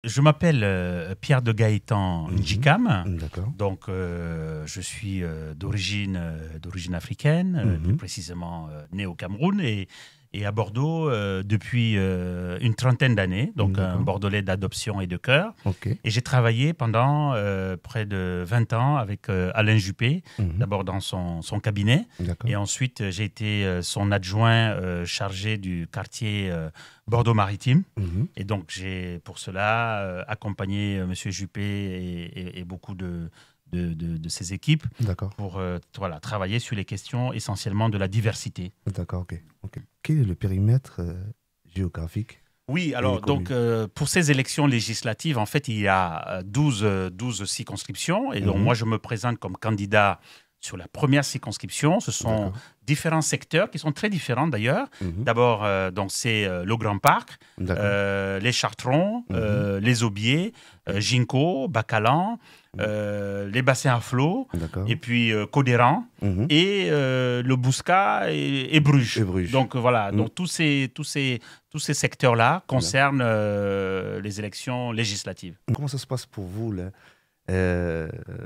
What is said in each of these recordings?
je m'appelle Pierre de Gaëtan Njikam. D'accord. Donc, je suis d'origine africaine, plus précisément né au Cameroun et à Bordeaux depuis une trentaine d'années, donc un Bordelais d'adoption et de cœur. Okay. Et j'ai travaillé pendant près de 20 ans avec Alain Juppé, d'abord dans son cabinet, et ensuite j'ai été son adjoint chargé du quartier Bordeaux-Maritime. Et donc j'ai pour cela accompagné M. Juppé et beaucoup de ses équipes pour voilà, travailler sur les questions essentiellement de la diversité. D'accord, ok. Quel est le périmètre géographique? Oui, alors donc pour ces élections législatives, en fait, il y a 12 circonscriptions. Et donc moi, je me présente comme candidat sur la première circonscription. Ce sont différents secteurs qui sont très différents d'ailleurs. D'abord, donc c'est le Grand Parc, les Chartrons, les Aubiers, Ginkgo, Bacalan, les bassins à flot, et puis Codéran, et le Bouscat et Bruges. Donc voilà, donc tous ces secteurs-là concernent les élections législatives. Comment ça se passe pour vous là,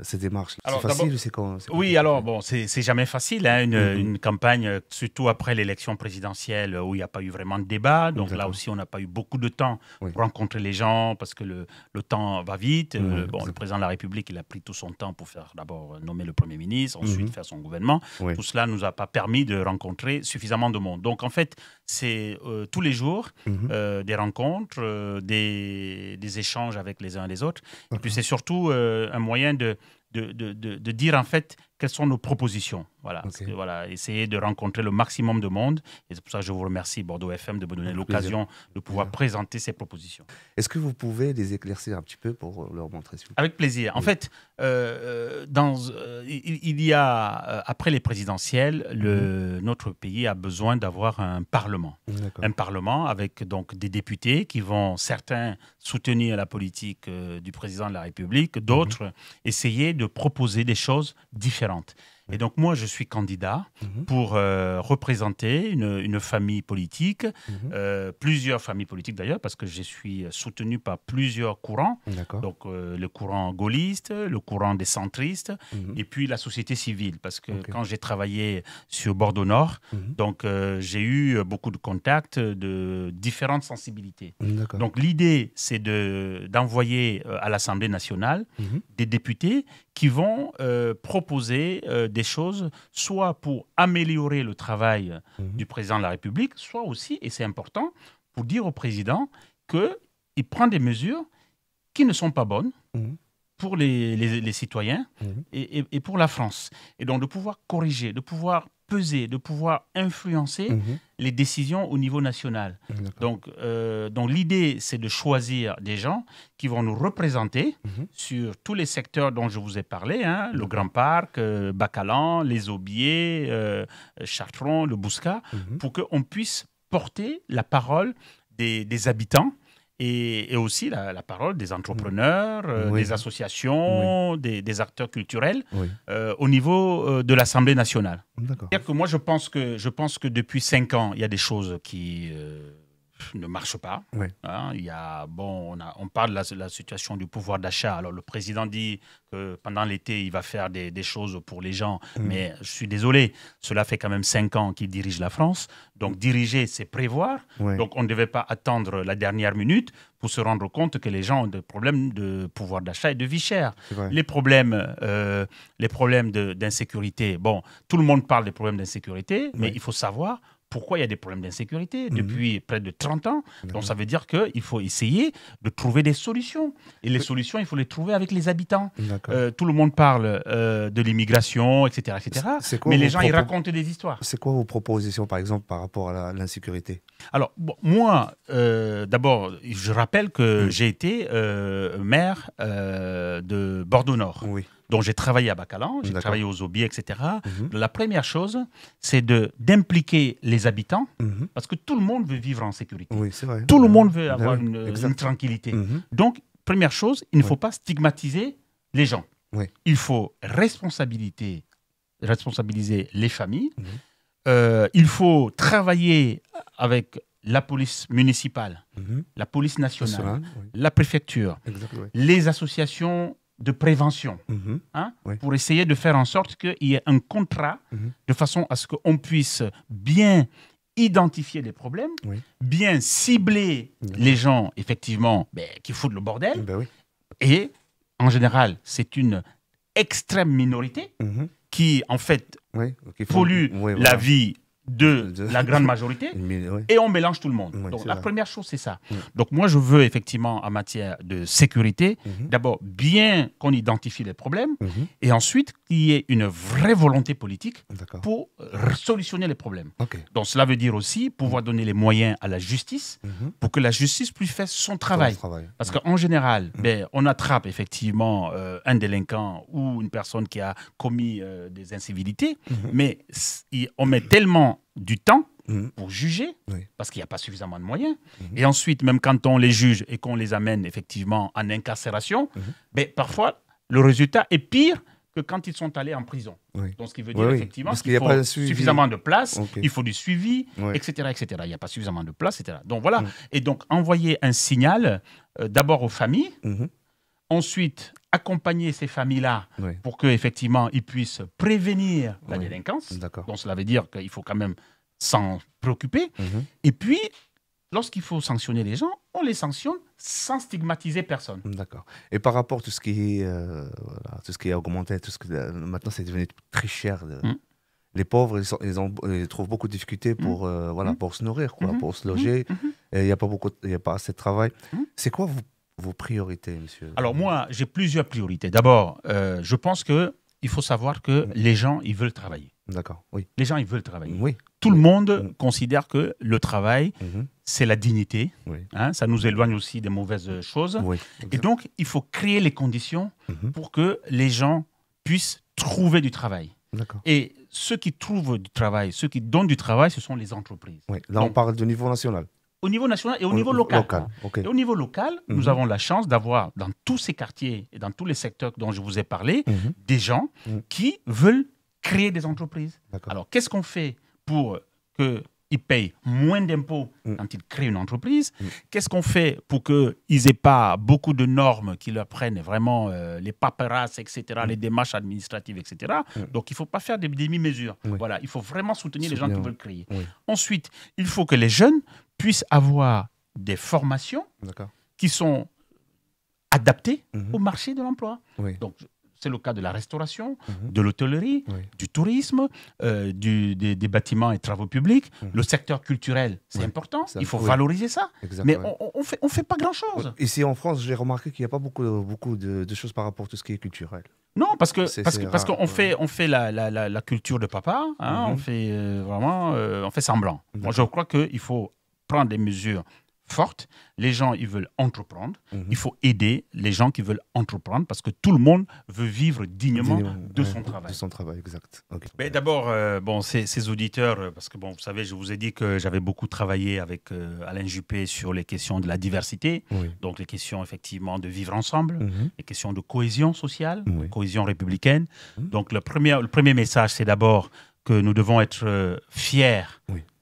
ces démarches? C'est facile, c'est Oui, alors bon, c'est jamais facile, hein, une campagne, surtout après l'élection présidentielle où il n'y a pas eu vraiment de débat. Donc là aussi, on n'a pas eu beaucoup de temps pour rencontrer les gens parce que le temps va vite. Le président de la République, il a pris tout son temps pour faire d'abord nommer le Premier ministre, ensuite faire son gouvernement. Tout cela ne nous a pas permis de rencontrer suffisamment de monde. Donc en fait, c'est tous les jours des rencontres, des échanges avec les uns et les autres. Et puis c'est surtout un moyen de dire en fait quelles sont nos propositions. Voilà, essayer de rencontrer le maximum de monde. Et c'est pour ça que je vous remercie, Bordeaux FM, de me donner l'occasion de pouvoir présenter ces propositions. Est-ce que vous pouvez les éclaircir un petit peu pour leur montrer? Avec plaisir. En fait, il y a, après les présidentielles, notre pays a besoin d'avoir un parlement. Un parlement avec donc des députés qui vont, certains, soutenir la politique du président de la République, d'autres essayer de proposer des choses différentes. Et donc, moi, je suis candidat pour représenter une famille politique, plusieurs familles politiques d'ailleurs, parce que je suis soutenu par plusieurs courants. Donc, le courant gaulliste, le courant des centristes, et puis la société civile. Parce que quand j'ai travaillé sur Bordeaux-Nord, donc j'ai eu beaucoup de contacts de différentes sensibilités. Donc, l'idée, c'est d'envoyer à l'Assemblée nationale des députés qui vont proposer des choses, soit pour améliorer le travail du président de la République, soit aussi, et c'est important, pour dire au président qu'il prend des mesures qui ne sont pas bonnes pour les citoyens et pour la France. Et donc de pouvoir corriger, de pouvoir peser, de pouvoir influencer les décisions au niveau national. Donc l'idée, c'est de choisir des gens qui vont nous représenter sur tous les secteurs dont je vous ai parlé, hein, le Grand Parc, Bacalan, les Aubiers, Chartrons, le Bouscat, pour qu'on puisse porter la parole des habitants et aussi la parole des entrepreneurs, des associations, des acteurs culturels au niveau de l'Assemblée nationale. C'est-à-dire que moi, je pense que depuis 5 ans, il y a des choses qui ne marchent pas. Hein, on parle de la situation du pouvoir d'achat. Alors, le président dit que pendant l'été, il va faire des choses pour les gens. Mais je suis désolé, cela fait quand même 5 ans qu'il dirige la France. Donc, diriger, c'est prévoir. Donc, on ne devait pas attendre la dernière minute pour se rendre compte que les gens ont des problèmes de pouvoir d'achat et de vie chère. Les problèmes d'insécurité, bon, tout le monde parle des problèmes d'insécurité, mais il faut savoir pourquoi il y a des problèmes d'insécurité depuis près de 30 ans. Donc, ça veut dire qu'il faut essayer de trouver des solutions. Et les solutions, il faut les trouver avec les habitants. Tout le monde parle de l'immigration, etc. Mais les gens, ils racontent des histoires. C'est quoi vos propositions, par exemple, par rapport à l'insécurité? Alors, moi, d'abord, je rappelle que j'ai été maire de Bordeaux-Nord. Donc, j'ai travaillé à Bacalan, j'ai travaillé aux Aubiers, etc. La première chose, c'est d'impliquer les habitants, parce que tout le monde veut vivre en sécurité. Tout le monde veut avoir une tranquillité. Donc, première chose, il ne faut pas stigmatiser les gens. Il faut responsabiliser les familles. Il faut travailler avec la police municipale, la police nationale, la préfecture, les associations de prévention, pour essayer de faire en sorte qu'il y ait un contrat de façon à ce qu'on puisse bien identifier les problèmes, bien cibler les gens, effectivement, qui foutent le bordel. Et, en général, c'est une extrême minorité qui, en fait, pollue la vie de la grande majorité, et on mélange tout le monde. Donc, la première chose, c'est ça. Donc, moi, je veux, effectivement, en matière de sécurité, d'abord, bien qu'on identifie les problèmes, et ensuite, qu'il y ait une vraie volonté politique pour solutionner les problèmes. Donc, cela veut dire aussi pouvoir donner les moyens à la justice pour que la justice puisse faire son travail. Parce qu'en général, on attrape, effectivement, un délinquant ou une personne qui a commis des incivilités, mais on met tellement du temps pour juger, parce qu'il n'y a pas suffisamment de moyens. Et ensuite, même quand on les juge et qu'on les amène effectivement en incarcération, parfois, le résultat est pire que quand ils sont allés en prison. Donc, ce qui veut dire effectivement qu'il faut suffisamment de place, il faut du suivi, etc., etc. Il n'y a pas suffisamment de place, etc. Donc, voilà. Et donc, envoyer un signal d'abord aux familles, ensuite, accompagner ces familles-là pour qu'effectivement, ils puissent prévenir la délinquance. Donc, cela veut dire qu'il faut quand même s'en préoccuper. Et puis, lorsqu'il faut sanctionner les gens, on les sanctionne sans stigmatiser personne. D'accord. Et par rapport à tout ce qui est, tout ce qui est augmenté, maintenant, c'est devenu très cher. Les pauvres, ils trouvent beaucoup de difficultés pour, pour se nourrir, pour se loger. Il n'y a pas assez de travail. C'est quoi vos priorités, monsieur? Alors moi, j'ai plusieurs priorités. D'abord, je pense qu'il faut savoir que les gens, ils veulent travailler. D'accord, Les gens, ils veulent travailler. Tout le monde considère que le travail, c'est la dignité. Ça nous éloigne aussi des mauvaises choses. Et donc, il faut créer les conditions pour que les gens puissent trouver du travail. Et ceux qui trouvent du travail, ceux qui donnent du travail, ce sont les entreprises. Là, on parle de niveau national. Au niveau national et au niveau local. Et au niveau local, nous avons la chance d'avoir dans tous ces quartiers et dans tous les secteurs dont je vous ai parlé, des gens qui veulent créer des entreprises. Alors, qu'est-ce qu'on fait pour qu'ils payent moins d'impôts quand ils créent une entreprise? Qu'est-ce qu'on fait pour qu'ils n'aient pas beaucoup de normes qui leur prennent vraiment les paperasses, etc., les démarches administratives, etc. Donc, il ne faut pas faire des demi-mesures. Voilà, il faut vraiment soutenir les gens qui veulent créer. Ensuite, il faut que les jeunes puissent avoir des formations qui sont adaptées au marché de l'emploi. Donc, c'est le cas de la restauration, de l'hôtellerie, du tourisme, des bâtiments et travaux publics. Le secteur culturel, c'est important. Il faut valoriser ça. Mais on fait pas grand-chose. Ici en France, j'ai remarqué qu'il n'y a pas beaucoup de choses par rapport à tout ce qui est culturel. Non, parce qu'on fait la culture de papa. On fait vraiment on fait semblant. Moi, je crois qu'il faut prendre des mesures fortes. Les gens, ils veulent entreprendre. Il faut aider les gens qui veulent entreprendre parce que tout le monde veut vivre dignement de son travail. De son travail, exact. Mais d'abord, ces auditeurs, parce que vous savez, je vous ai dit que j'avais beaucoup travaillé avec Alain Juppé sur les questions de la diversité, donc les questions effectivement de vivre ensemble, les questions de cohésion sociale, de cohésion républicaine. Donc le premier message, c'est d'abord que nous devons être fiers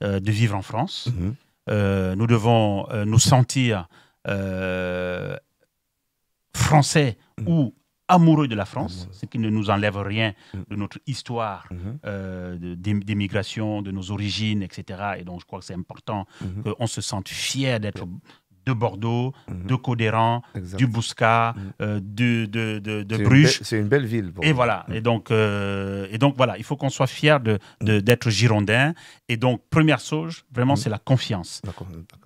de vivre en France. Nous devons nous sentir français ou amoureux de la France, ce qui ne nous enlève rien de notre histoire d'émigration, de nos origines, etc. Et donc, je crois que c'est important qu'on se sente fier d'être de Bordeaux, de Codéran, du Bouscat, de Bruges. C'est une belle ville. Et voilà. Et donc, voilà, il faut qu'on soit fier d'être girondin. Et donc, première chose, vraiment, c'est la confiance.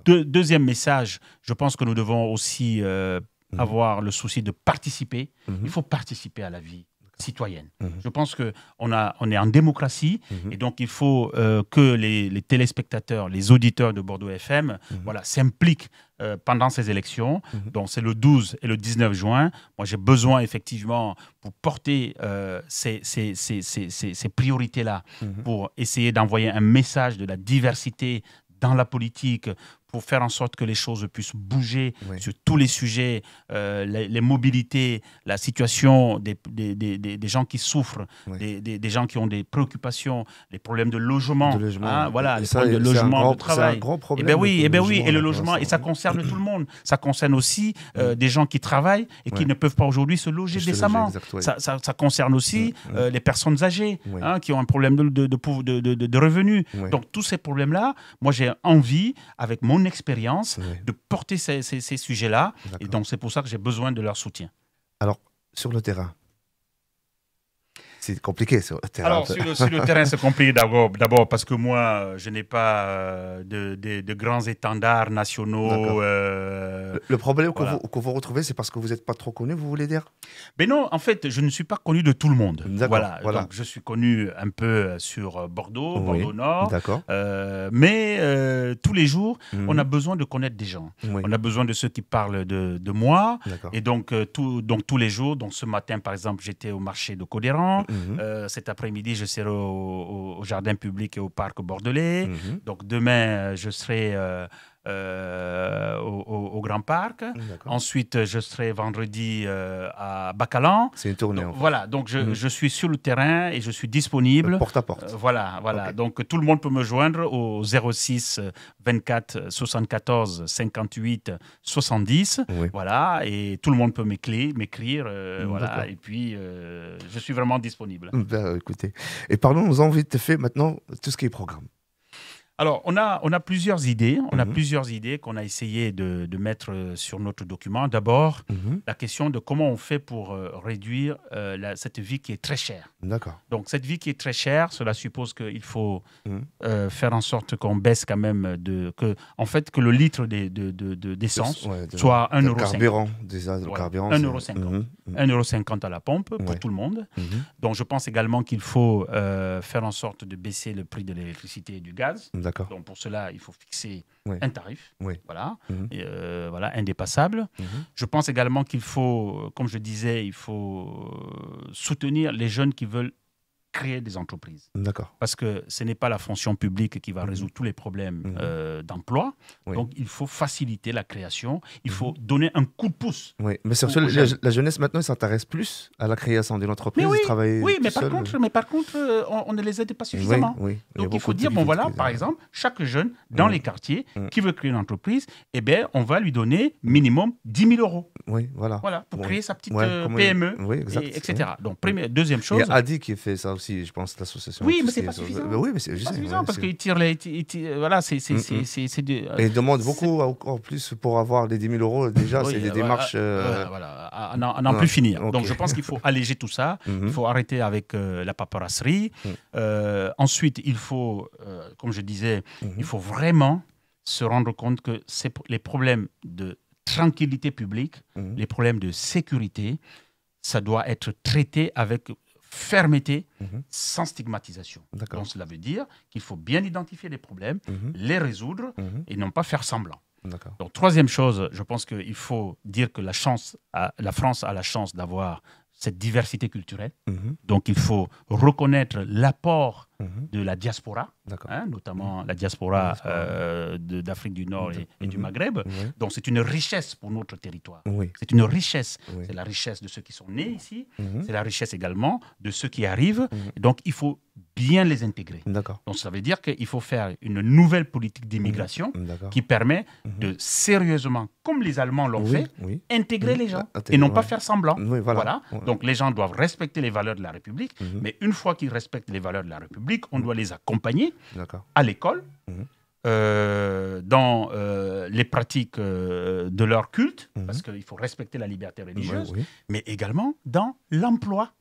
Deuxième message, je pense que nous devons aussi avoir le souci de participer. Il faut participer à la vie citoyenne. Je pense qu'on est en démocratie et donc il faut que les téléspectateurs, les auditeurs de Bordeaux FM s'impliquent pendant ces élections. Donc c'est le 12 et le 19 juin. Moi j'ai besoin effectivement pour porter ces priorités-là, pour essayer d'envoyer un message de la diversité dans la politique, pour faire en sorte que les choses puissent bouger sur tous les sujets, les mobilités, la situation des gens qui souffrent, des gens qui ont des préoccupations, les problèmes de logement, voilà, les problèmes de logement, de travail. C'est un grand problème. Et le logement, et ça concerne tout le monde. Ça concerne aussi des gens qui travaillent et qui ne peuvent pas aujourd'hui se loger décemment. Ça concerne aussi les personnes âgées qui ont un problème de revenus. Donc tous ces problèmes-là, moi j'ai envie, avec mon expérience, de porter ces sujets-là. Et donc c'est pour ça que j'ai besoin de leur soutien. Alors, sur le terrain, c'est compliqué sur le terrain. Alors, sur le terrain, c'est compliqué d'abord parce que moi, je n'ai pas de grands étendards nationaux. Le problème que vous retrouvez, c'est parce que vous n'êtes pas trop connu, vous voulez dire? Mais non, en fait, je ne suis pas connu de tout le monde. Voilà. Donc, je suis connu un peu sur Bordeaux, Bordeaux-Nord. Mais tous les jours, on a besoin de connaître des gens. On a besoin de ceux qui parlent de moi. Et donc, tous les jours, donc ce matin, par exemple, j'étais au marché de Codéran. Cet après-midi, je serai au jardin public et au parc bordelais. Donc demain, je serai au Grand Parc. Ensuite, je serai vendredi à Bacalan. C'est une tournée. Voilà, donc je suis sur le terrain et je suis disponible. Porte à porte. Voilà. Donc tout le monde peut me joindre au 06 24 74 58 70. Voilà, et tout le monde peut m'écrire. Voilà, et puis je suis vraiment disponible. Écoutez, et parlons-en vite fait maintenant tout ce qui est programme. Alors, on a plusieurs idées. On a plusieurs idées qu'on a essayé de mettre sur notre document. D'abord, la question de comment on fait pour réduire cette vie qui est très chère. D'accord. Donc, cette vie qui est très chère, cela suppose qu'il faut faire en sorte qu'on baisse quand même, que le litre d'essence soit 1,50 €. Carburant, carburant. 1,50 €. 1,50 € à la pompe pour tout le monde. Donc, je pense également qu'il faut faire en sorte de baisser le prix de l'électricité et du gaz. Donc pour cela, il faut fixer un tarif, voilà, indépassable. Je pense également qu'il faut, comme je disais, il faut soutenir les jeunes qui veulent créer des entreprises. Parce que ce n'est pas la fonction publique qui va résoudre tous les problèmes d'emploi. Donc, il faut faciliter la création. Il faut donner un coup de pouce. Mais surtout, la jeunesse, maintenant, s'intéresse plus à la création d'une entreprise. Mais par contre, on ne les aide pas suffisamment. Donc, il faut dire, par exemple, chaque jeune dans les quartiers qui veut créer une entreprise, on va lui donner minimum 10 000 €. Voilà, pour créer sa petite PME, etc. Donc, deuxième chose... Il y a Adi qui fait ça aussi, je pense, l'association. Oui, mais c'est pas suffisant. C'est pas suffisant parce qu'il tire les... Voilà, c'est... Et il demande beaucoup encore plus pour avoir les 10 000 €. Déjà, c'est des démarches... à n'en plus finir. Donc, je pense qu'il faut alléger tout ça. Il faut arrêter avec la paperasserie. Ensuite, il faut, comme je disais, il faut vraiment se rendre compte que les problèmes de tranquillité publique, les problèmes de sécurité, ça doit être traité avec fermeté, sans stigmatisation. Donc cela veut dire qu'il faut bien identifier les problèmes, les résoudre et non pas faire semblant. Donc troisième chose, je pense qu'il faut dire que la France a la chance d'avoir cette diversité culturelle. Donc il faut reconnaître l'apport de la diaspora, notamment la diaspora d'Afrique du Nord et du Maghreb. Donc c'est une richesse pour notre territoire. C'est une richesse. C'est la richesse de ceux qui sont nés ici. C'est la richesse également de ceux qui arrivent. Donc il faut bien les intégrer. Donc ça veut dire qu'il faut faire une nouvelle politique d'immigration qui permet de sérieusement, comme les Allemands l'ont fait, intégrer les gens et non pas faire semblant. Donc les gens doivent respecter les valeurs de la République, mais une fois qu'ils respectent les valeurs de la République, on doit les accompagner à l'école, dans les pratiques de leur culte, parce qu'il faut respecter la liberté religieuse, mais également dans l'emploi.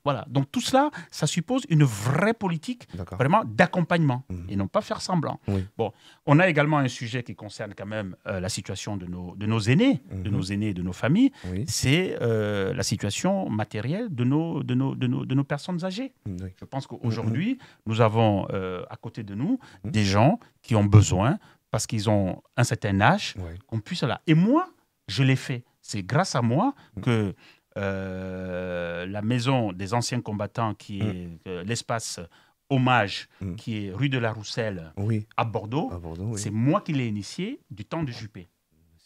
Voilà. Donc tout cela, ça suppose une vraie politique vraiment d'accompagnement et non pas faire semblant. Bon, on a également un sujet qui concerne quand même la situation de nos aînés, de nos aînés et de nos familles. C'est la situation matérielle de nos personnes âgées. Je pense qu'aujourd'hui, nous avons à côté de nous des gens qui ont besoin, parce qu'ils ont un certain âge, qu'on puisse là. Et moi, je l'ai fait. C'est grâce à moi que la maison des anciens combattants, qui est l'espace hommage qui est rue de la Rousselle à Bordeaux, c'est moi qui l'ai initié du temps de Juppé.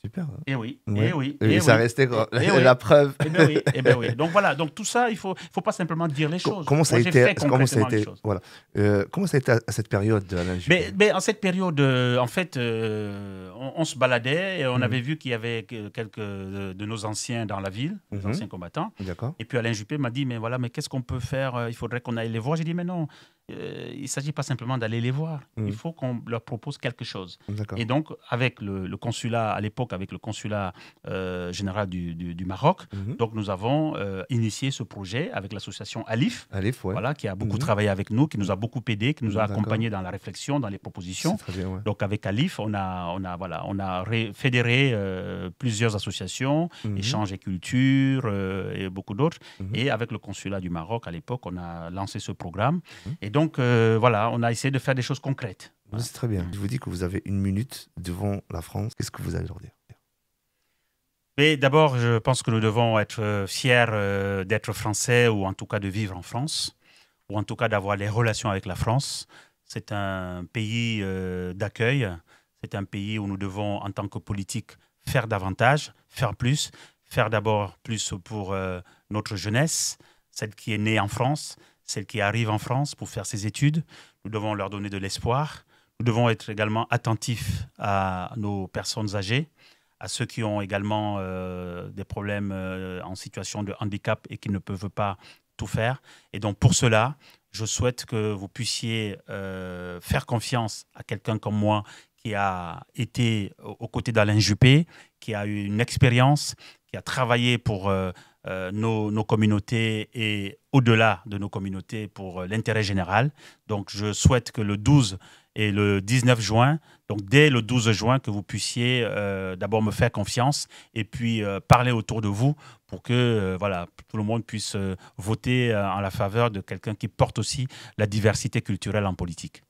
Super. Et oui, ouais. et oui. Et ça restait la preuve. Oui. Donc voilà, donc tout ça, il faut pas simplement dire les choses. Comment ça a été voilà. Comment ça a été à cette période, Alain Juppé? Mais en cette période, en fait, on se baladait et on avait vu qu'il y avait quelques de nos anciens dans la ville, des anciens combattants. D'accord. Et puis Alain Juppé m'a dit, mais voilà, mais qu'est-ce qu'on peut faire? Il faudrait qu'on aille les voir. J'ai dit, mais non. Il ne s'agit pas simplement d'aller les voir. Il faut qu'on leur propose quelque chose. Et donc, avec le consulat, à l'époque, avec le consulat général du Maroc, donc nous avons initié ce projet avec l'association Alif, voilà, qui a beaucoup travaillé avec nous, qui nous a beaucoup aidé, qui nous a accompagnés dans la réflexion, dans les propositions. Très bien, ouais. Donc, avec Alif, on a fédéré plusieurs associations, Échange et Culture et beaucoup d'autres. Et avec le consulat du Maroc, à l'époque, on a lancé ce programme. Et donc, voilà, on a essayé de faire des choses concrètes. Voilà. C'est très bien. Je vous dis que vous avez 1 minute devant la France. Qu'est-ce que vous allez leur dire? Mais d'abord, je pense que nous devons être fiers d'être français, ou en tout cas de vivre en France, ou en tout cas d'avoir les relations avec la France. C'est un pays d'accueil. C'est un pays où nous devons, en tant que politique, faire davantage, faire plus. Faire d'abord plus pour notre jeunesse, celle qui est née en France, celle qui arrive en France pour faire ses études. Nous devons leur donner de l'espoir. Nous devons être également attentifs à nos personnes âgées, à ceux qui ont également des problèmes en situation de handicap et qui ne peuvent pas tout faire. Et donc pour cela, je souhaite que vous puissiez faire confiance à quelqu'un comme moi qui a été aux côtés d'Alain Juppé, qui a eu une expérience, qui a travaillé pour nos communautés et au-delà de nos communautés pour l'intérêt général. Donc, je souhaite que le 12 et le 19 juin, donc dès le 12 juin, que vous puissiez d'abord me faire confiance et puis parler autour de vous pour que voilà, tout le monde puisse voter en la faveur de quelqu'un qui porte aussi la diversité culturelle en politique.